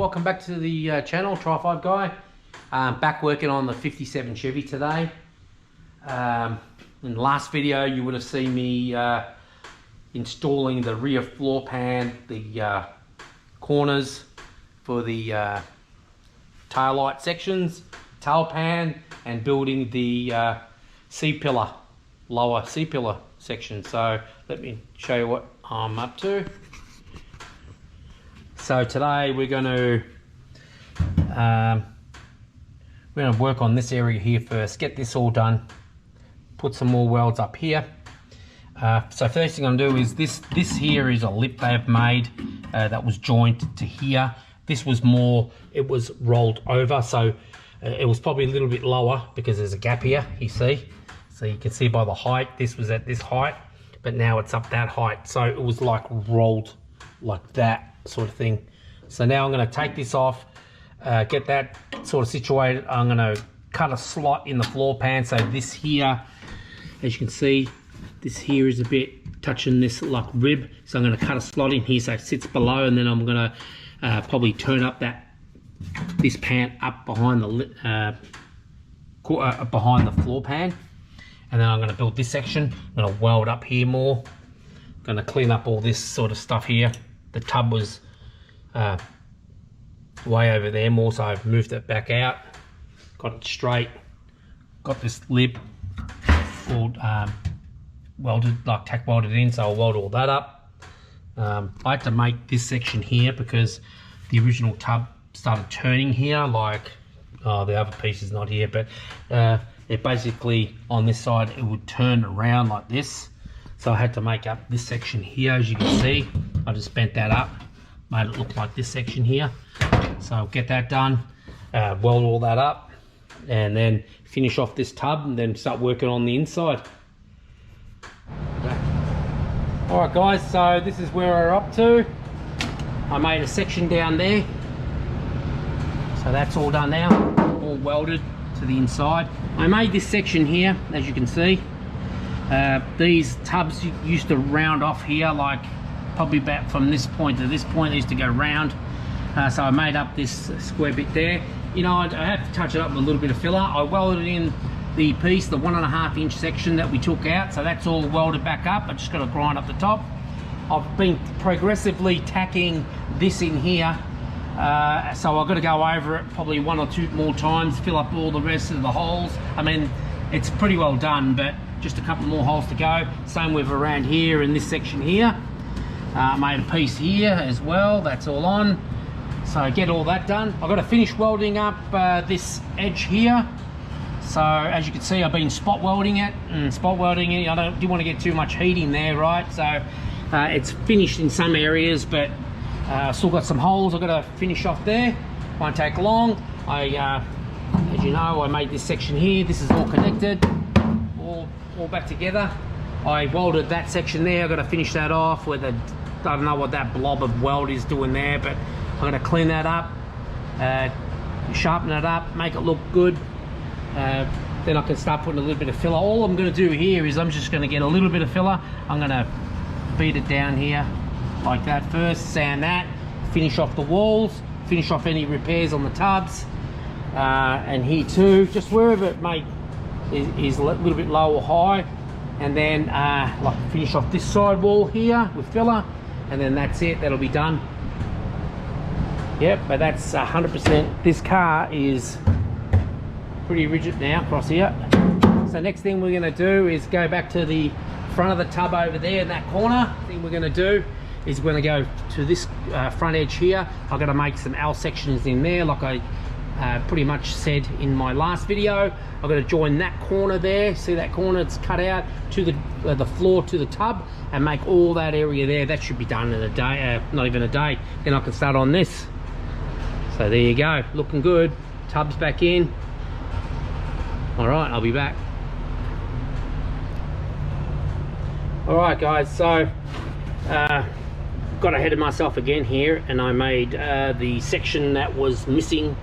welcome back to the channel, TRIFIVE guy. Back working on the 57 Chevy today. In the last video you would have seen me installing the rear floor pan, the corners for the tail light sections, tail pan, and building the C-pillar, lower C-pillar section. So let me show you what I'm up to. So today we're going to work on this area here first, get this all done, put some more welds up here. So first thing I'm going to do is this here is a lip they've made that was joined to here. This was more, it was rolled over, so it was probably a little bit lower because there's a gap here, you see. So you can see by the height, this was at this height, but now it's up that height. So it was like rolled like that sort of thing. So now I'm going to take this off, get that sort of situated. I'm going to cut a slot in the floor pan. So this here, as you can see, this here is a bit touching this like rib. So I'm going to cut a slot in here so it sits below, and then I'm going to probably turn up this pan up behind the floor pan, and then I'm going to build this section. I'm going to weld up here more. I'm going to clean up all this sort of stuff here. The tub was way over there more, so I've moved it back out, got it straight, got this lip all welded, like tack welded in, so I'll weld all that up. I had to make this section here because the original tub started turning here, like the other piece is not here, but it basically on this side it would turn around like this. So I had to make up this section here. As you can see, I just bent that up, made it look like this section here. So I'll get that done, weld all that up, and then finish off this tub, and then start working on the inside. All right guys, so this is where we're up to. I made a section down there. So that's all done now, all welded to the inside. I made this section here, as you can see. These tubs used to round off here, like probably about from this point to this point, they used to go round. So I made up this square bit there. You know, I had to touch it up with a little bit of filler. I welded in the piece, the 1.5 inch section that we took out, so that's all welded back up. I just got to grind up the top. I've been progressively tacking this in here, so I've got to go over it probably 1 or 2 more times, fill up all the rest of the holes. I mean, it's pretty well done, but just a couple more holes to go. Same with around here in this section here. I made a piece here as well, that's all on. So get all that done. I've got to finish welding up this edge here. So as you can see, I've been spot welding it, and spot welding it, I don't want to get too much heat in there, right? So it's finished in some areas, but still got some holes I've got to finish off there. Won't take long. As you know, I made this section here. This is all connected, all back together. I welded that section there. I've got to finish that off with I don't know what that blob of weld is doing there, but I'm going to clean that up, sharpen it up, make it look good. Then I can start putting a little bit of filler. All I'm going to do here is I'm just going to get a little bit of filler. I'm going to beat it down here like that first, sand that, finish off the walls, finish off any repairs on the tubs, and here too, just wherever it is a little bit low or high. And then like finish off this side wall here with filler, and then that's it, that'll be done. Yep, but that's 100%. This car is pretty rigid now across here. So next thing we're going to do is go back to the front of the tub over there in that corner. The thing we're going to do is we're going to go to this front edge here. I'm going to make some L sections in there, like I pretty much said in my last video. I'm going to join that corner there. See that corner? It's cut out to the floor to the tub, and make all that area there. That should be done in a day, not even a day. Then I can start on this. So there you go, looking good. Tub's back in. All right, I'll be back. All right guys, so got ahead of myself again here, and I made the section that was missing,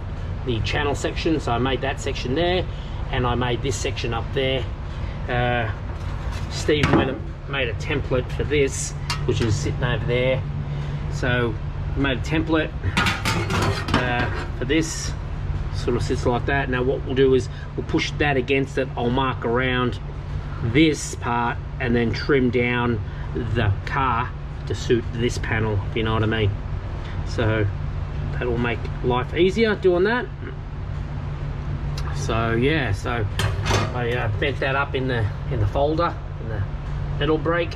the channel section. So I made that section there, and I made this section up there. Steve made a template for this, which is sitting over there. So I made a template, for this. Sort of sits like that. Now what we'll do is we'll push that against it. I'll mark around this part and then trim down the car to suit this panel, if you know what I mean. So that will make life easier doing that. So yeah, so I bent that up in the folder, in the metal brake.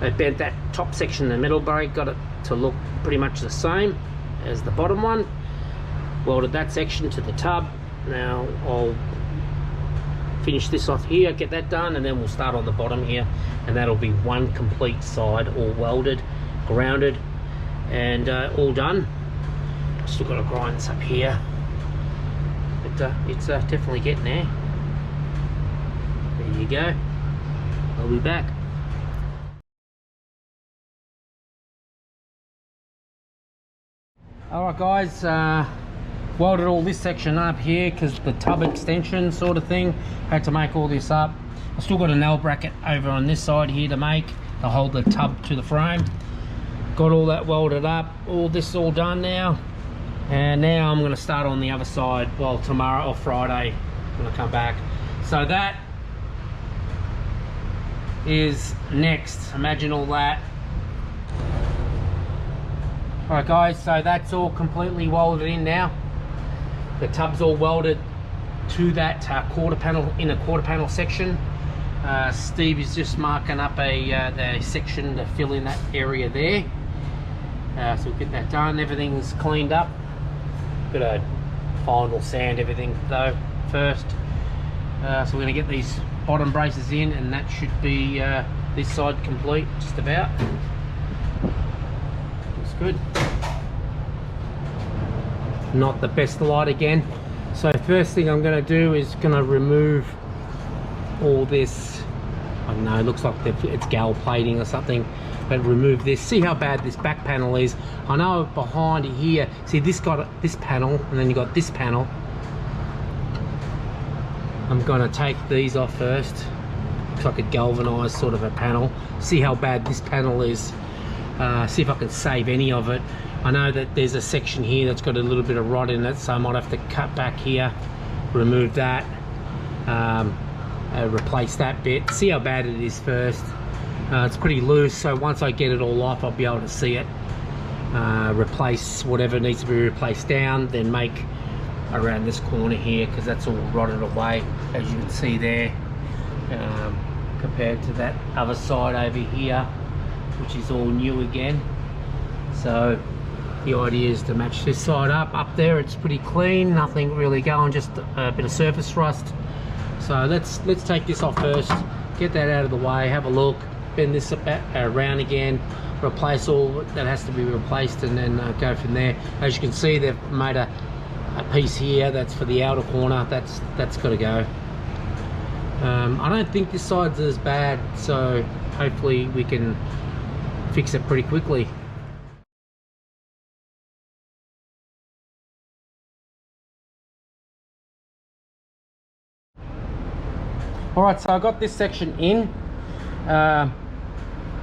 I bent that top section in the metal brake, got it to look pretty much the same as the bottom one. Welded that section to the tub. Now I'll finish this off here, get that done, and then we'll start on the bottom here, and that'll be one complete side all welded, grounded, and all done. Still got to grind this up here, but it's definitely getting there. There you go. I'll be back. Alright guys, welded all this section up here because the tub extension sort of thing, had to make all this up. I still got a nail bracket over on this side here to make to hold the tub to the frame. Got all that welded up, all this all done now, and now I'm going to start on the other side. Well, tomorrow or Friday I'm going to come back. So that is next. Imagine all that. Alright guys, so that's all completely welded in now. The tub's all welded to that quarter panel, inner quarter panel section. Steve is just marking up the section to fill in that area there. So we'll get that done. Everything's cleaned up. Got to final sand everything though first. So we're going to get these bottom braces in, and that should be this side complete just about. Looks good. Not the best light again. So first thing I'm going to do is going to remove all this. I don't know, it looks like it's gal plating or something, but remove this. See how bad this back panel is. I know behind here, see this got this panel, and then you got this panel. I'm going to take these off first. Looks like a galvanized sort of a panel. See how bad this panel is. See if I can save any of it. I know that there's a section here that's got a little bit of rot in it, so I might have to cut back here, remove that, replace that bit. See how bad it is first. It's pretty loose, so once I get it all off, I'll be able to see it. Replace whatever needs to be replaced down, then make around this corner here, because that's all rotted away, as you can see there, compared to that other side over here, which is all new again. So the idea is to match this side up there. It's pretty clean, nothing really going, just a bit of surface rust. So let's take this off first, get that out of the way, have a look, bend this around again, replace all that has to be replaced, and then go from there. As you can see, they've made a piece here that's for the outer corner. That's got to go. I don't think this side's as bad, so hopefully we can fix it pretty quickly. Alright, so I got this section in, and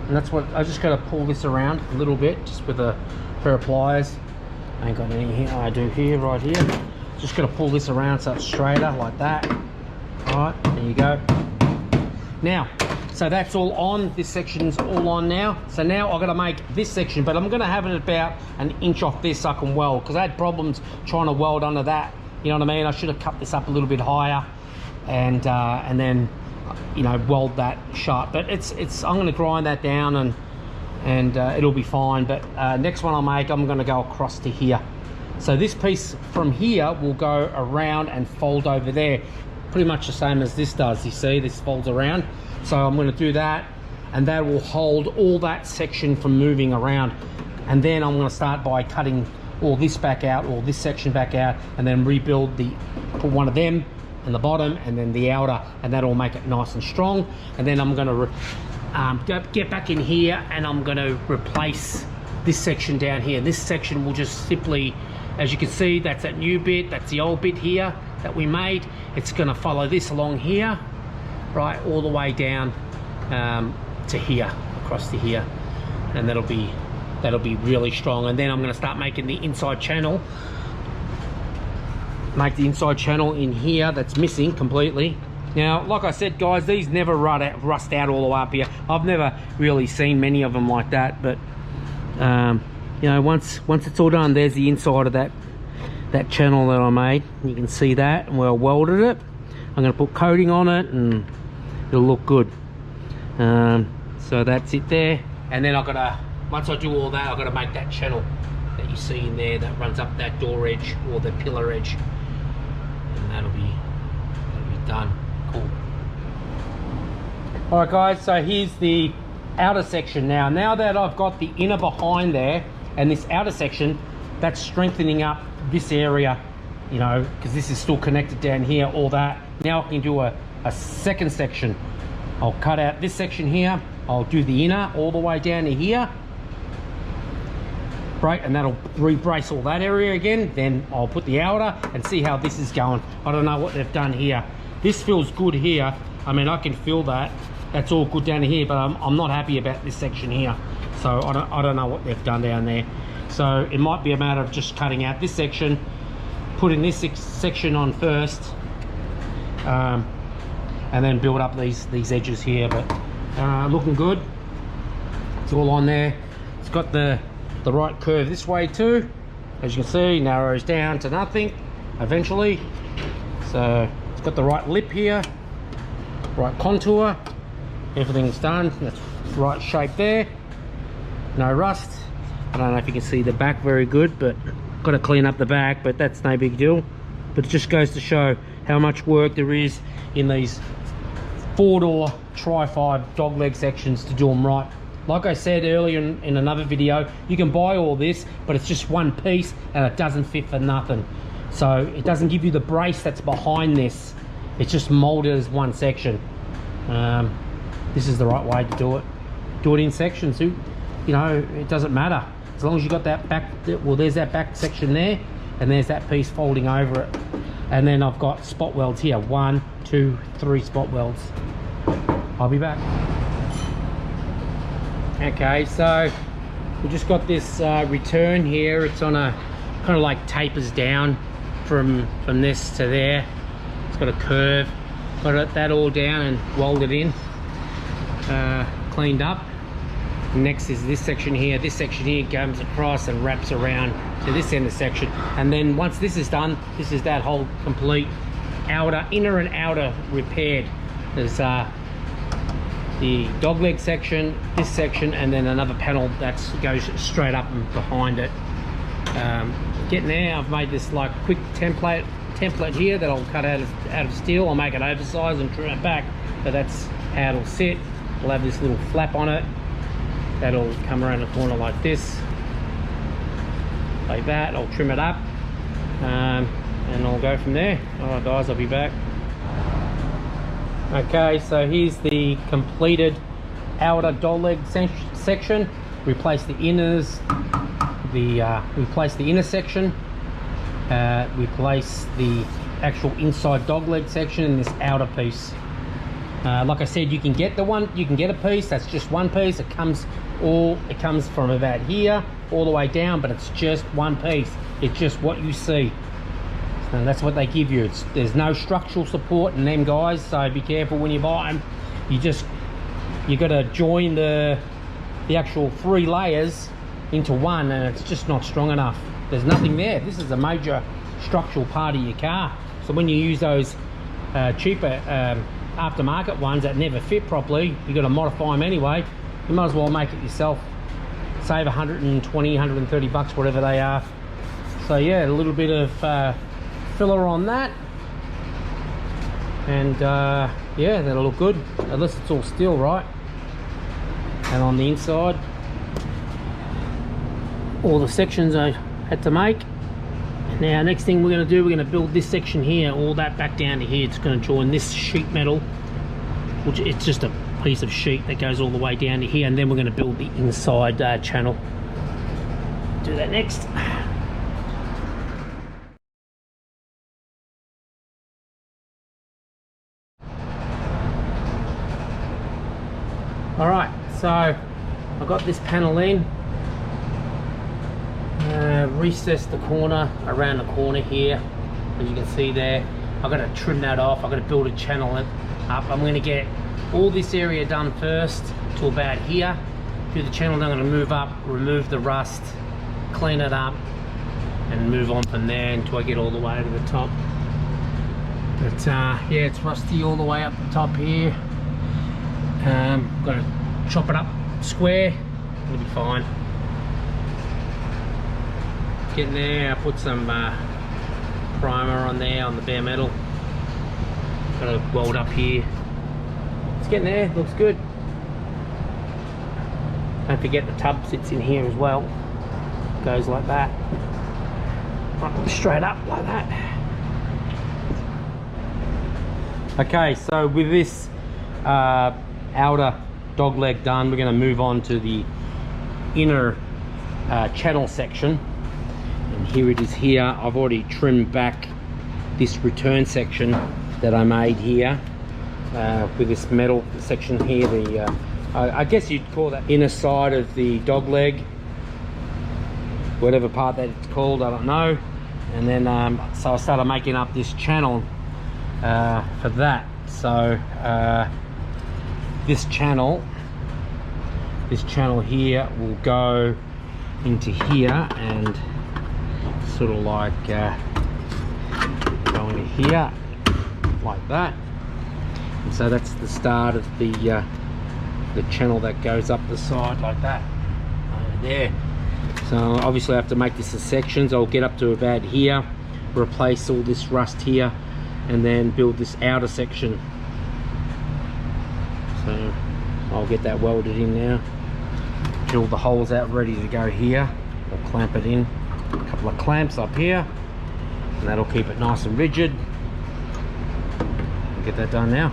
that's what I just got to pull this around a little bit, just with a pair of pliers. I ain't got any here. I do here, right here. Just got to pull this around so it's straighter like that. Alright, there you go. Now, so that's all on. This section's all on now. So now I've got to make this section, but I'm going to have it about an inch off this so I can weld, because I had problems trying to weld under that. You know what I mean? I should have cut this up a little bit higher, and then, you know, weld that sharp. But I'm going to grind that down, and it'll be fine. But next one I make, I'm going to go across to here. So this piece from here will go around and fold over there, pretty much the same as this does. You see, this folds around. So I'm going to do that, and that will hold all that section from moving around. And then I'm going to start by cutting all this back out, or this section back out, and then rebuild put one of them in the bottom, and then the outer, and that'll make it nice and strong. And then I'm going to get back in here, and I'm going to replace this section down here. This section will just simply, as you can see, that's that new bit, that's the old bit here that we made. It's going to follow this along here, right, all the way down to here, across to here, and that'll be that'll be really strong. And then I'm going to start making the inside channel. Make the inside channel in here that's missing completely. Now, like I said, guys, these never rust out all the way up here. I've never really seen many of them like that, but you know, once it's all done, there's the inside of that channel that I made. You can see that, and I welded it. I'm going to put coating on it, and it'll look good. So that's it there. And then once I do all that, I've got to make that channel that you see in there that runs up that door edge or the pillar edge, and that'll be done. Cool. All right, guys, so here's the outer section now. Now that I've got the inner behind there and this outer section, that's strengthening up this area, you know, because this is still connected down here, all that. Now I can do a second section. I'll cut out this section here, I'll do the inner all the way down to here, right, and that'll re-brace all that area again. Then I'll put the outer and see how this is going. I don't know what they've done here. This feels good here. I mean, I can feel that. That's all good down here, but I'm not happy about this section here. So I don't know what they've done down there. So it might be a matter of just cutting out this section, putting this section on first, and then build up these edges here. But looking good. It's all on there. It's got the right curve this way too. As you can see, narrows down to nothing eventually. So it's got the right lip here, right contour, everything's done. That's right shape there, no rust. I don't know if you can see the back very good, but got to clean up the back, but that's no big deal. But it just goes to show how much work there is in these 4-door TRIFIVE dogleg sections to do them right. Like I said earlier in another video, you can buy all this, but it's just one piece and it doesn't fit for nothing. So it doesn't give you the brace that's behind this. It's just molded as one section. This is the right way to do it. Do it in sections. You know, it doesn't matter. As long as you got that back, well, there's that back section there, and there's that piece folding over it. And then I've got spot welds here. 1, 2, 3 spot welds. I'll be back. Okay, so we just got this return here. It's on a kind of like tapers down from this to there. It's got a curve. Got that all down and welded in, cleaned up. Next is this section here. This section here comes across and wraps around to this end of the section. And then once this is done, this is that whole complete inner and outer repaired. There's the dogleg section, this section, and then another panel that goes straight up and behind it. Getting there, I've made this like quick template here that I'll cut out of steel. I'll make it oversized and trim it back, but that's how it'll sit. We'll have this little flap on it that'll come around the corner like this, like that. I'll trim it up, and I'll go from there. All right, guys, I'll be back. Okay, so here's the completed outer dogleg section. Replace the inners, replace the inner section, replace the actual inside dogleg section in this outer piece. Like I said, you can get a piece that's just one piece. It comes from about here all the way down, but it's just one piece. It's just what you see, and that's what they give you. There's no structural support in them, guys, so be careful when you buy them. You got to join the actual 3 layers into one, and it's just not strong enough. There's nothing there. This is a major structural part of your car. So when you use those cheaper aftermarket ones that never fit properly, you got to modify them anyway. You might as well make it yourself. Save 120, 130 bucks, whatever they are. So yeah, a little bit of filler on that, and yeah, that'll look good, unless it's all steel, right? And on the inside, all the sections I had to make. Now next thing we're going to do, we're going to build this section here, all that back down to here. It's going to join this sheet metal, which it's just a piece of sheet that goes all the way down to here, and then we're going to build the inside channel. Do that next. All right, so I've got this panel in. recess the corner around the corner here, as you can see there. I've got to trim that off. I've got to build a channel up. I'm going to get all this area done first to about here. Do the channel, then I'm going to move up, remove the rust, clean it up, and move on from there until I get all the way to the top. But yeah, it's rusty all the way up the top here. Got to chop it up square. It'll be fine. Getting there. I put some primer on there on the bare metal. Got to weld up here. It's getting there. Looks good. Don't forget the tub sits in here as well. Goes like that. Straight up like that. Okay, so with this outer dog leg done, we're going to move on to the inner channel section. And here it is here. I've already trimmed back this return section that I made here with this metal section here. The I guess you'd call that inner side of the dog leg, whatever part that it's called, I don't know. And then so I started making up this channel for that. So this channel here will go into here and sort of like go into here like that. And so that's the start of the channel that goes up the side like that over there. So obviously I have to make this in sections. I'll get up to about here, replace all this rust here, and then build this outer section. So I'll get that welded in now. Get all the holes out ready to go here. I'll clamp it in. A couple of clamps up here, and that'll keep it nice and rigid. I'll get that done now.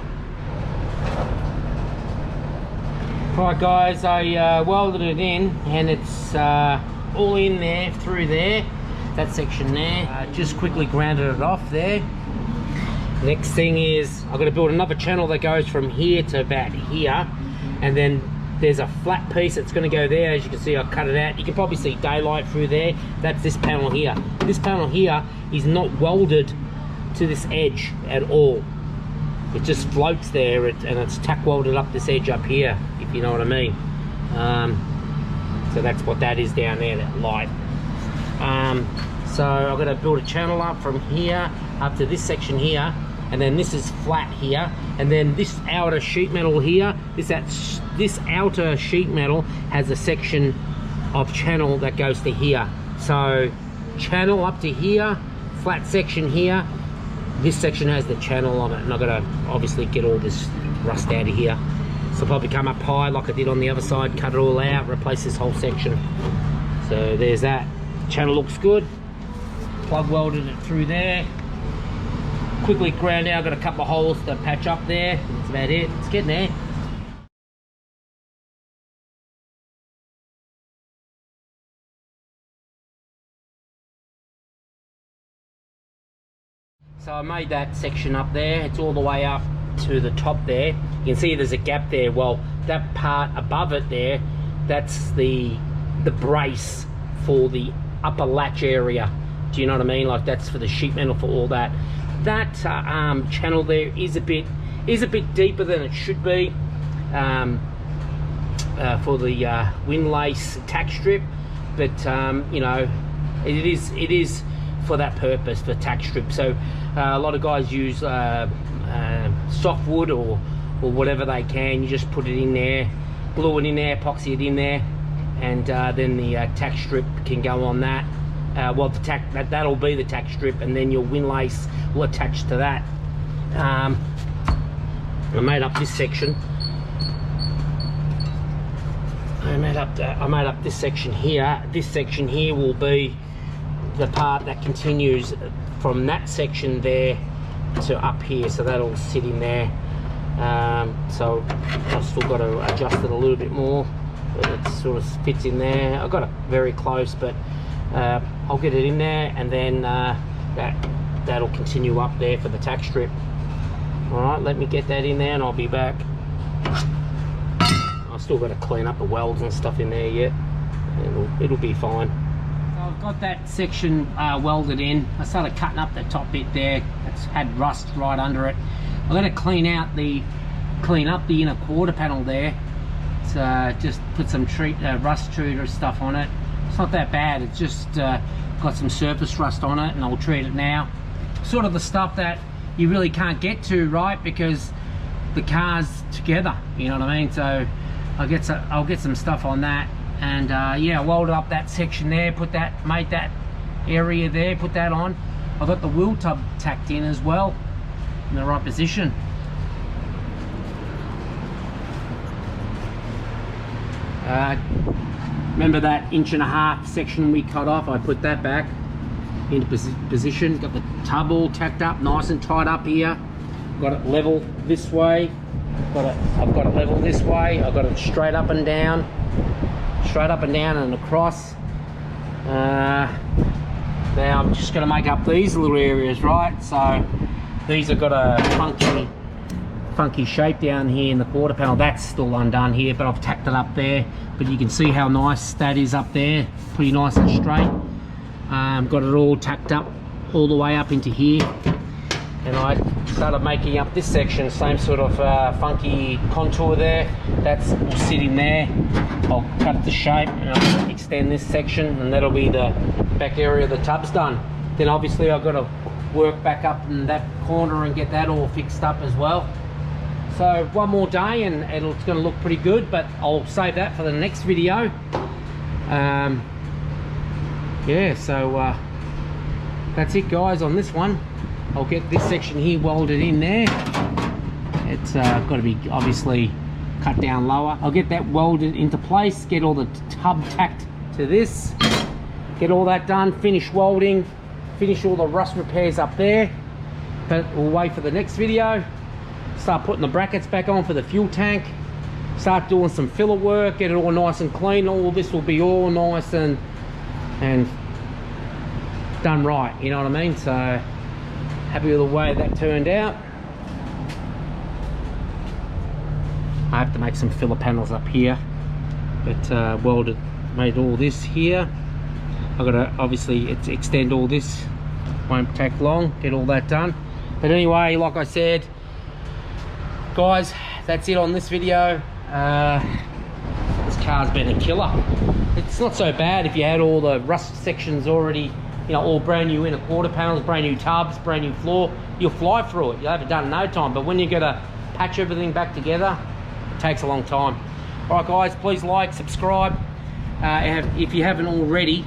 Alright guys, I welded it in, and it's all in there, through there, that section there. Just quickly grounded it off there. Next thing is I've got to build another channel that goes from here to about here, and then there's a flat piece that's going to go there. As you can see, I cut it out. You can probably see daylight through there. That's this panel here. This panel here is not welded to this edge at all. It just floats there, and it's tack welded up this edge up here, if you know what I mean. So that's what that is down there, that light. So I've got to build a channel up from here up to this section here, and then this is flat here, and then this outer sheet metal here, this outer sheet metal has a section of channel that goes to here. So channel up to here, flat section here, this section has the channel on it, and I've got to obviously get all this rust out of here. So I'll probably come up high like I did on the other side, cut it all out, replace this whole section. So there's that. Channel looks good. Plug welded it through there. Quickly ground out, got a couple of holes to patch up there. That's about it. It's getting there. So I made that section up there. It's all the way up to the top there. You can see there's a gap there. Well, that part above it there, that's the brace for the upper latch area. Do you know what I mean? Like that's for the sheet metal for all that. That channel there is a bit deeper than it should be for the windlace tack strip, but you know, it is for that purpose, for tack strip. So a lot of guys use softwood or whatever they can. You just put it in there, glue it in there, epoxy it in there, and then the tack strip can go on that. Well, the tack, that'll be the tack strip, and then your windlace will attach to that. I made up this section. I made up this section here. This section here will be the part that continues from that section there to up here, so that'll sit in there. So I've still got to adjust it a little bit more, but it sort of fits in there. I got it very close, but I'll get it in there, and then that'll continue up there for the tack strip. All right, let me get that in there and I'll be back. I've still got to clean up the welds and stuff in there yet. It'll be fine. I've got that section welded in. I started cutting up the top bit there. It's had rust right under it. I'm going to clean up the inner quarter panel there. It's just put some rust treater stuff on it. It's not that bad. It's just got some surface rust on it, and I'll treat it now. Sort of the stuff that you really can't get to, right? Because the car's together. You know what I mean? So I'll get some stuff on that. And yeah, welded up that section there, made that area there, put that on. I've got the wheel tub tacked in as well, in the right position. Remember that 1.5 inch section we cut off? I put that back into position. Got the tub all tacked up, nice and tight up here. Got it level this way. I've got it level this way. I've got it straight up and down. Straight up and down and across. Now I'm just going to make up these little areas, right? So these have got a funky shape down here in the quarter panel. That's still undone here, but I've tacked it up there. But you can see how nice that is up there, pretty nice and straight. Got it all tacked up all the way up into here. And I started making up this section, same sort of funky contour there. That's will sit in there. I'll cut the shape and I'll extend this section, and that'll be the back area of the tub's done. Then obviously I've got to work back up in that corner and get that all fixed up as well. So one more day and it's going to look pretty good, but I'll save that for the next video. Yeah, so that's it guys on this one. I'll get this section here welded in there. It's got to be obviously cut down lower. I'll get that welded into place, get all the tub tacked to this, get all that done, finish welding, finish all the rust repairs up there. But we'll wait for the next video. Start putting the brackets back on for the fuel tank, start doing some filler work, get it all nice and clean. All this will be all nice and done right, you know what I mean? So happy with the way that turned out. I have to make some filler panels up here, but welded, made all this here. I've got to obviously extend all this, won't take long, get all that done. But anyway, like I said guys, that's it on this video. This car's been a killer. It's not so bad if you had all the rust sections already, you know, all brand new inner quarter panels, brand new tubs, brand new floor. You'll fly through it, you'll have it done in no time. But when you got to patch everything back together, it takes a long time. All right guys, please like, subscribe. If you haven't already,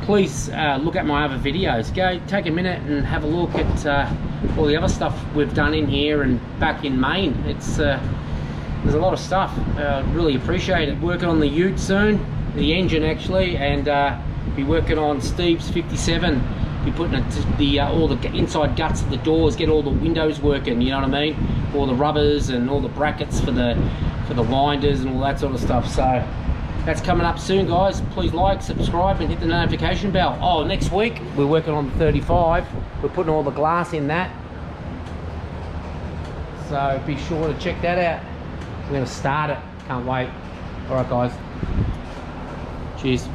please look at my other videos. Go take a minute and have a look at all the other stuff we've done in here and back in Maine. It's there's a lot of stuff. Really appreciate it. Working on the ute soon, the engine actually, and be working on Steve's 57. Be putting all the inside guts of the doors, get all the windows working, you know what I mean? All the rubbers and all the brackets for the winders and all that sort of stuff. So that's coming up soon guys. Please like, subscribe and hit the notification bell. Oh, next week we're working on the 35. We're putting all the glass in that, so be sure to check that out. We're going to start it, can't wait. All right guys, cheers.